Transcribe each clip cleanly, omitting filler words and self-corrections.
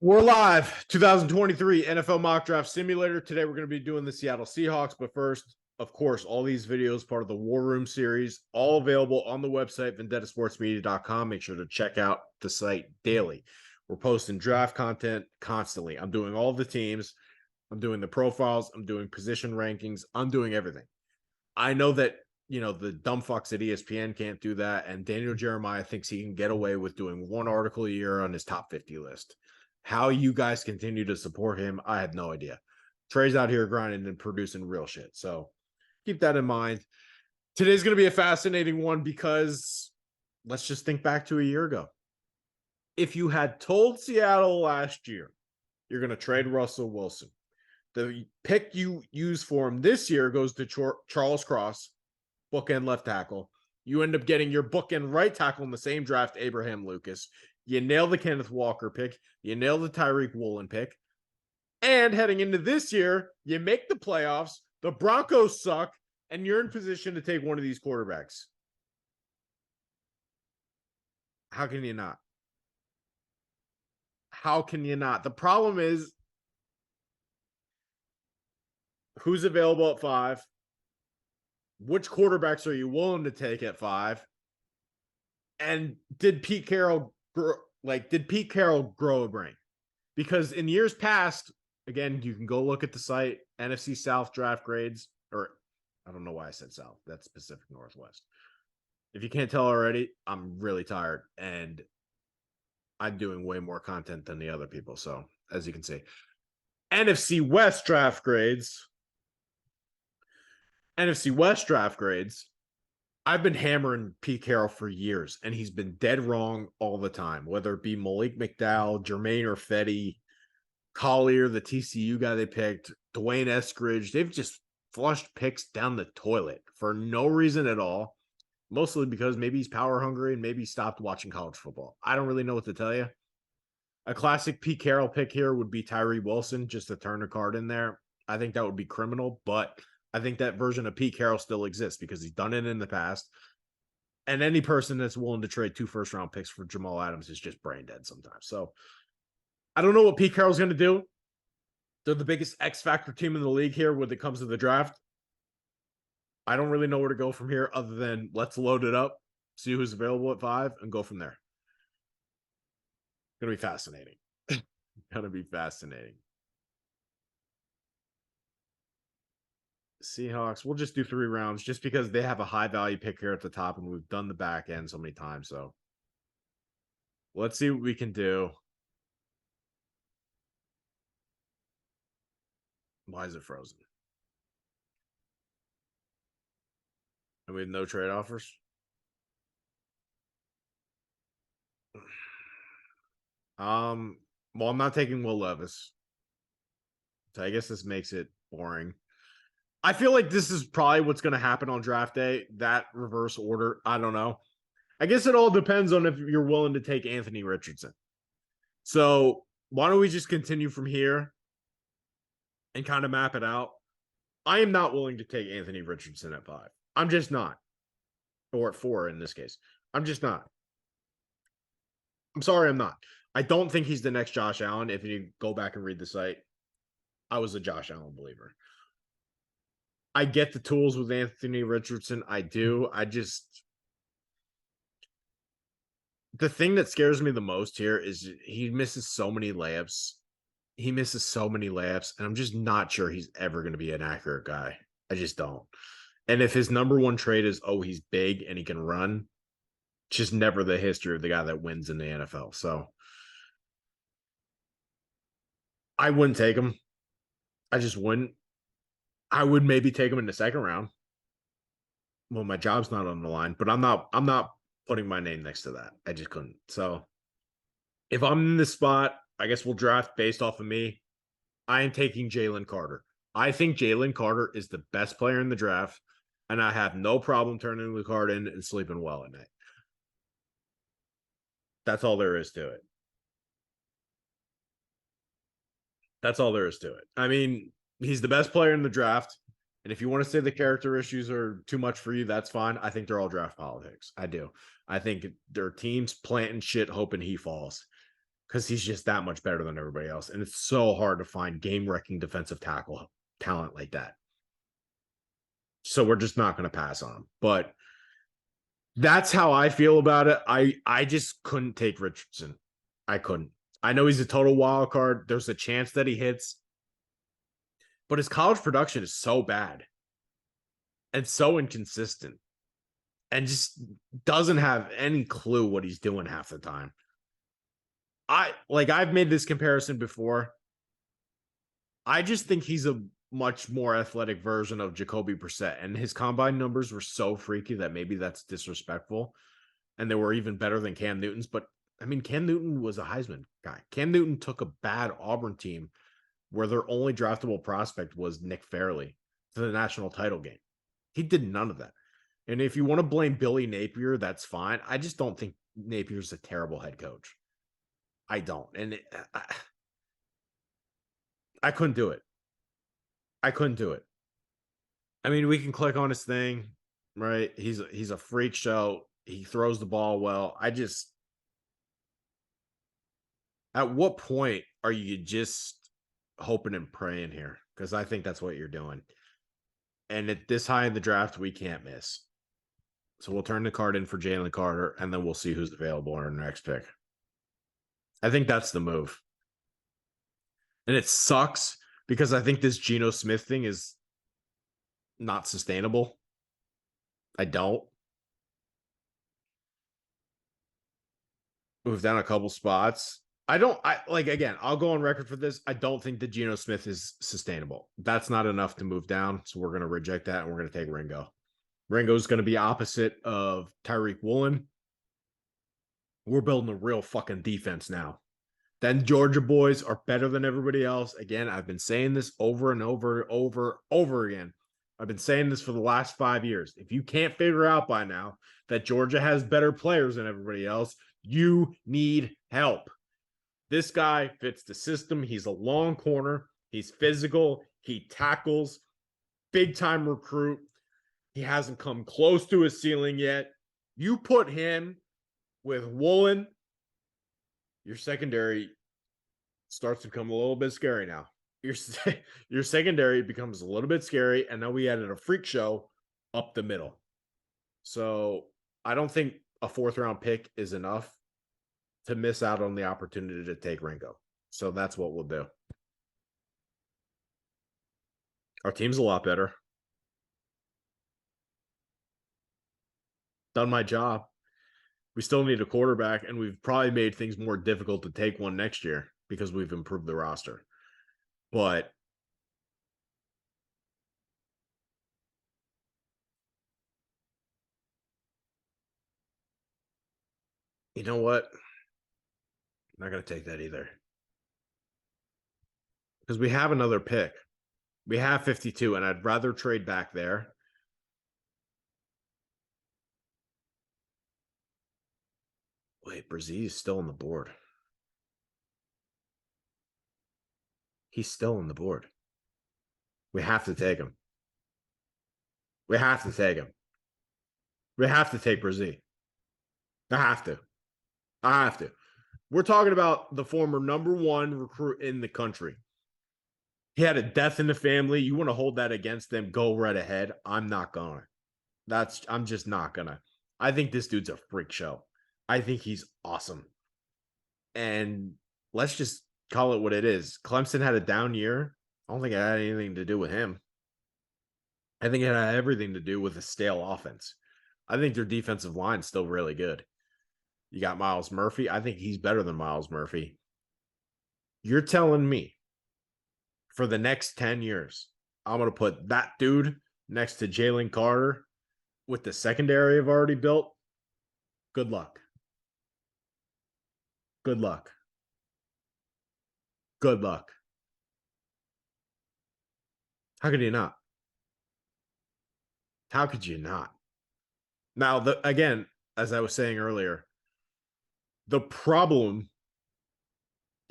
We're live, 2023 NFL Mock Draft Simulator. Today we're going to be doing the Seattle Seahawks, but first, of course, all these videos part of the War Room series, all available on the website, vendettasportsmedia.com. Make sure to check out the site daily. We're posting draft content constantly. I'm doing all the teams. I'm doing the profiles. I'm doing position rankings. I'm doing everything. I know that, the dumb fucks at ESPN can't do that, and Daniel Jeremiah thinks he can get away with doing one article a year on his top 50 list. How you guys continue to support him, I have no idea. Trey's out here grinding and producing real shit. So keep that in mind. Today's going to be a fascinating one because let's just think back to a year ago. If you had told Seattle last year you're going to trade Russell Wilson, the pick you use for him this year goes to Charles Cross, bookend left tackle. You end up getting your bookend right tackle in the same draft, Abraham Lucas. You nail the Kenneth Walker pick. You nail the Tyreek Woolen pick. And heading into this year, you make the playoffs. The Broncos suck, and you're in position to take one of these quarterbacks. How can you not? How can you not? The problem is who's available at 5? Which quarterbacks are you willing to take at 5? And did Pete Carroll grow a brain? Because in years past, again, you can go look at the site, NFC South draft grades, or I don't know why I said South. That's Pacific Northwest. If you can't tell already, I'm really tired and I'm doing way more content than the other people. So as you can see, NFC West draft grades. I've been hammering Pete Carroll for years, and he's been dead wrong all the time, whether it be Malik McDowell, Jermaine Irfetti, Collier, the TCU guy they picked, Dwayne Eskridge. They've just flushed picks down the toilet for no reason at all, mostly because maybe he's power hungry and maybe he stopped watching college football. I don't really know what to tell you. A classic Pete Carroll pick here would be Tyree Wilson, just to turn a card in there. I think that would be criminal, but I think that version of Pete Carroll still exists because he's done it in the past. And any person that's willing to trade 2 first-round picks for Jamal Adams is just brain dead sometimes. So I don't know what Pete Carroll's going to do. They're the biggest X factor team in the league here when it comes to the draft. I don't really know where to go from here other than let's load it up, see who's available at 5, and go from there. Going to be fascinating. Going to be fascinating. Seahawks, we'll just do 3 rounds just because they have a high value pick here at the top and we've done the back end so many times. So let's see what we can do. Why is it frozen? And we have no trade offers. Well, I'm not taking Will Levis. So I guess this makes it boring. I feel like this is probably what's going to happen on draft day, that reverse order. I don't know. I guess it all depends on if you're willing to take Anthony Richardson. So why don't we just continue from here and kind of map it out? I am not willing to take Anthony Richardson at 5. I'm just not. Or at 4 in this case. I'm just not. I'm sorry, I'm not. I don't think he's the next Josh Allen. If you go back and read the site, I was a Josh Allen believer. I get the tools with Anthony Richardson. I do. The thing that scares me the most here is he misses so many layups. And I'm just not sure he's ever going to be an accurate guy. I just don't. And if his number one trait is, he's big and he can run, it's just never the history of the guy that wins in the NFL. So I wouldn't take him. I just wouldn't. I would maybe take him in the 2nd round. Well, my job's not on the line, but I'm not putting my name next to that. I just couldn't. So if I'm in this spot, I guess we'll draft based off of me. I am taking Jalen Carter. I think Jalen Carter is the best player in the draft, and I have no problem turning the card in and sleeping well at night. That's all there is to it. I mean, he's the best player in the draft. And if you want to say the character issues are too much for you, that's fine. I think they're all draft politics. I do. I think their teams planting shit hoping he falls. because he's just that much better than everybody else. And it's so hard to find game-wrecking defensive tackle talent like that. So we're just not going to pass on him. But that's how I feel about it. I just couldn't take Richardson. I couldn't. I know he's a total wild card. There's a chance that he hits. But his college production is so bad and so inconsistent and just doesn't have any clue what he's doing half the time. I've made this comparison before. I just think he's a much more athletic version of Jacoby Brissett, and his combine numbers were so freaky that maybe that's disrespectful, and they were even better than Cam Newton's. But I mean, Cam Newton was a Heisman guy. Cam Newton took a bad Auburn team where their only draftable prospect was Nick Fairley to the national title game. He did none of that. And if you want to blame Billy Napier, that's fine. I just don't think Napier's a terrible head coach. I don't. And I couldn't do it. I couldn't do it. I mean, we can click on his thing, right? He's a freak show. He throws the ball well. At what point are you just hoping and praying here? Because I think that's what you're doing. And at this high in the draft, we can't miss. So we'll turn the card in for Jalen Carter, and then we'll see who's available in our next pick. I think that's the move. And it sucks because I think this Geno Smith thing is not sustainable. I don't. Move down a couple spots. Again, I'll go on record for this. I don't think that Geno Smith is sustainable. That's not enough to move down. So we're going to reject that and we're going to take Ringo. Ringo's going to be opposite of Tyreek Woolen. We're building a real fucking defense now. Then Georgia boys are better than everybody else. Again, I've been saying this over and over again. I've been saying this for the last 5 years. If you can't figure out by now that Georgia has better players than everybody else, you need help. This guy fits the system. He's a long corner. He's physical. He tackles. Big time recruit. He hasn't come close to his ceiling yet. You put him with Woolen, your secondary starts to become a little bit scary now. Your secondary becomes a little bit scary, and now we added a freak show up the middle. So I don't think a 4th-round pick is enough to miss out on the opportunity to take Ringo. So that's what we'll do. Our team's a lot better. Done my job. We still need a quarterback, and we've probably made things more difficult to take one next year because we've improved the roster. But you know what? I'm not going to take that either. Because we have another pick. We have 52, and I'd rather trade back there. Wait, Brzee is still on the board. He's still on the board. We have to take him. We have to take him. We have to take Brzee. I have to. I have to. We're talking about the former #1 recruit in the country. He had a death in the family. You want to hold that against them, go right ahead. I'm not going to. I'm just not going to. I think this dude's a freak show. I think he's awesome. And let's just call it what it is. Clemson had a down year. I don't think it had anything to do with him. I think it had everything to do with a stale offense. I think their defensive line is still really good. You got Miles Murphy. I think he's better than Miles Murphy. You're telling me for the next 10 years, I'm going to put that dude next to Jalen Carter with the secondary I've already built? Good luck. Good luck. Good luck. How could you not? How could you not? Now, again, as I was saying earlier, the problem,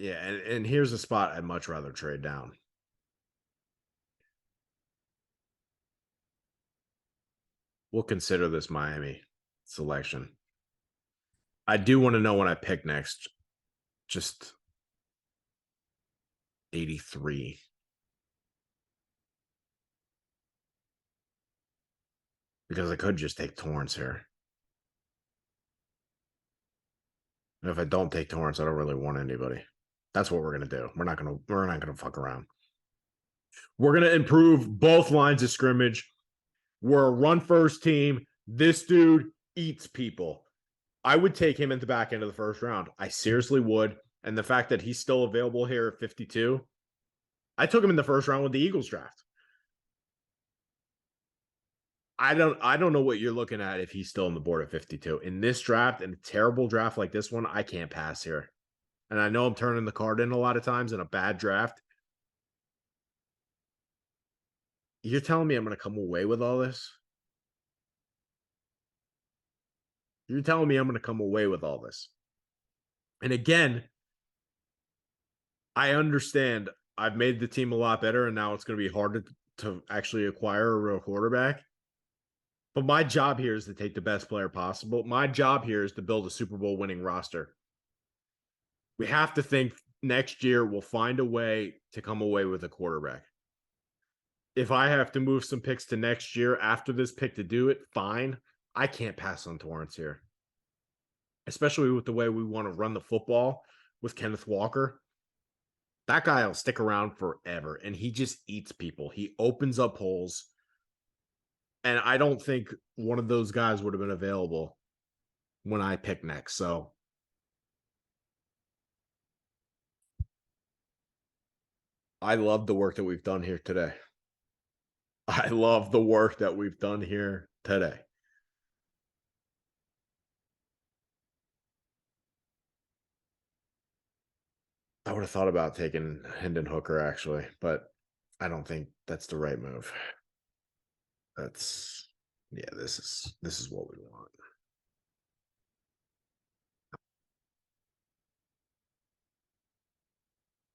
and here's a spot I'd much rather trade down. We'll consider this Miami selection. I do want to know when I pick next, just 83. Because I could just take Torrance here. And if I don't take Torrance, I don't really want anybody. That's what we're gonna do. We're not gonna fuck around. We're gonna improve both lines of scrimmage. We're a run first team. This dude eats people. I would take him at the back end of the first round. I seriously would. And the fact that he's still available here at 52, I took him in the first round with the Eagles draft. I don't know what you're looking at if he's still on the board at 52. In this draft, in a terrible draft like this one, I can't pass here. And I know I'm turning the card in a lot of times in a bad draft. You're telling me I'm going to come away with all this? You're telling me I'm going to come away with all this? And again, I understand I've made the team a lot better, and now it's going to be hard to actually acquire a real quarterback. But my job here is to take the best player possible. My job here is to build a Super Bowl winning roster. We have to think next year we'll find a way to come away with a quarterback. If I have to move some picks to next year after this pick to do it, fine. I can't pass on Torrance here. Especially with the way we want to run the football with Kenneth Walker. That guy will stick around forever, and he just eats people. He opens up holes. And I don't think one of those guys would have been available when I pick next. So I love the work that we've done here today. I love the work that we've done here today. I would have thought about taking Hendon Hooker, actually, but I don't think that's the right move. This is what we want.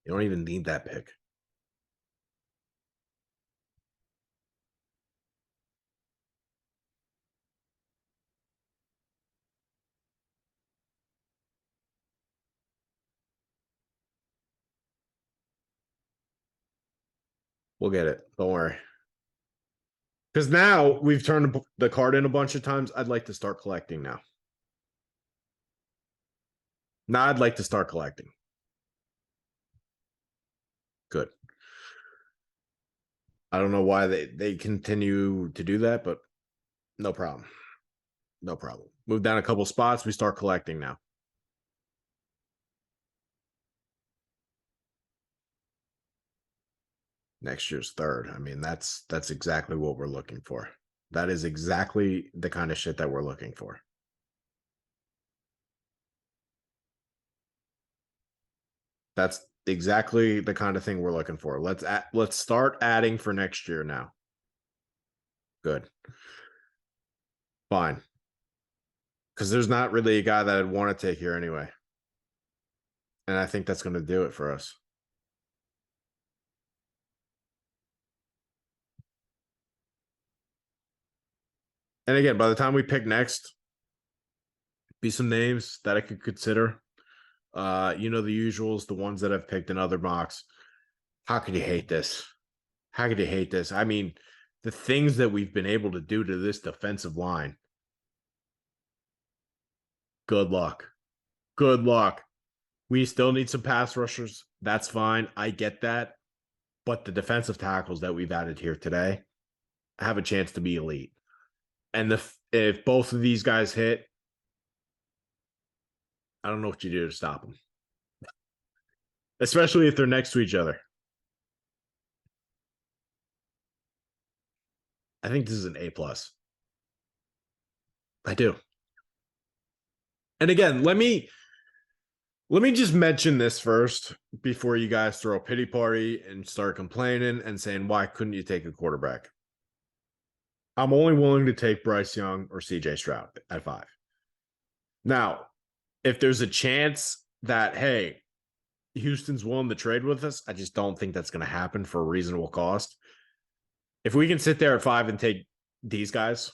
You don't even need that pick. We'll get it. Don't worry. Because now we've turned the card in a bunch of times. I'd like to start collecting now. Now I'd like to start collecting. Good. I don't know why they continue to do that, but no problem. No problem. Move down a couple spots. We start collecting now. Next year's third. I mean, that's exactly what we're looking for. That is exactly the kind of shit that we're looking for. That's exactly the kind of thing we're looking for. Let's start adding for next year now. Good. Fine. Because there's not really a guy that I'd want to take here anyway. And I think that's going to do it for us. And again, by the time we pick next, be some names that I could consider. You know, the usuals, the ones that I've picked in other mocks. How could you hate this? How could you hate this? I mean, the things that we've been able to do to this defensive line. Good luck. Good luck. We still need some pass rushers. That's fine. I get that. But the defensive tackles that we've added here today have a chance to be elite. And if both of these guys hit, I don't know what you do to stop them. Especially if they're next to each other. I think this is an A+. I do. And again, let me just mention this first before you guys throw a pity party and start complaining and saying, why couldn't you take a quarterback? I'm only willing to take Bryce Young or CJ Stroud at 5. Now, if there's a chance that, hey, Houston's willing to trade with us, I just don't think that's going to happen for a reasonable cost. If we can sit there at 5 and take these guys,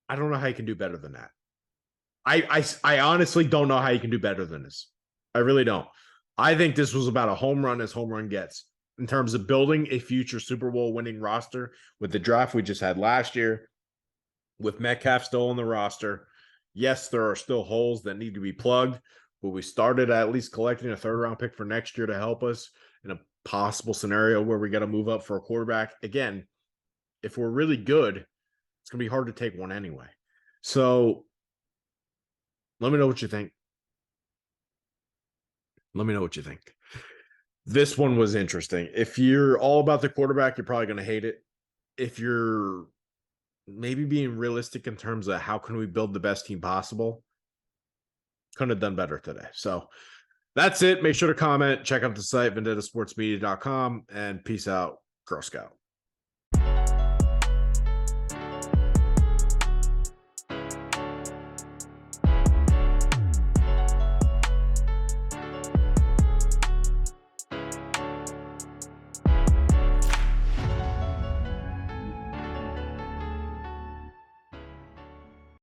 I don't know how you can do better than that. I honestly don't know how you can do better than this. I really don't. I think this was about a home run as home run gets in terms of building a future Super Bowl winning roster with the draft we just had last year, with Metcalf still on the roster. Yes, there are still holes that need to be plugged, but we started at least collecting a third round pick for next year to help us in a possible scenario where we got to move up for a quarterback. Again, if we're really good, it's going to be hard to take one anyway. So let me know what you think. Let me know what you think. This one was interesting. If you're all about the quarterback, you're probably going to hate it. If you're maybe being realistic in terms of how can we build the best team possible, couldn't have done better today. So that's it. Make sure to comment. Check out the site, vendettasportsmedia.com, and peace out, Girl Scout.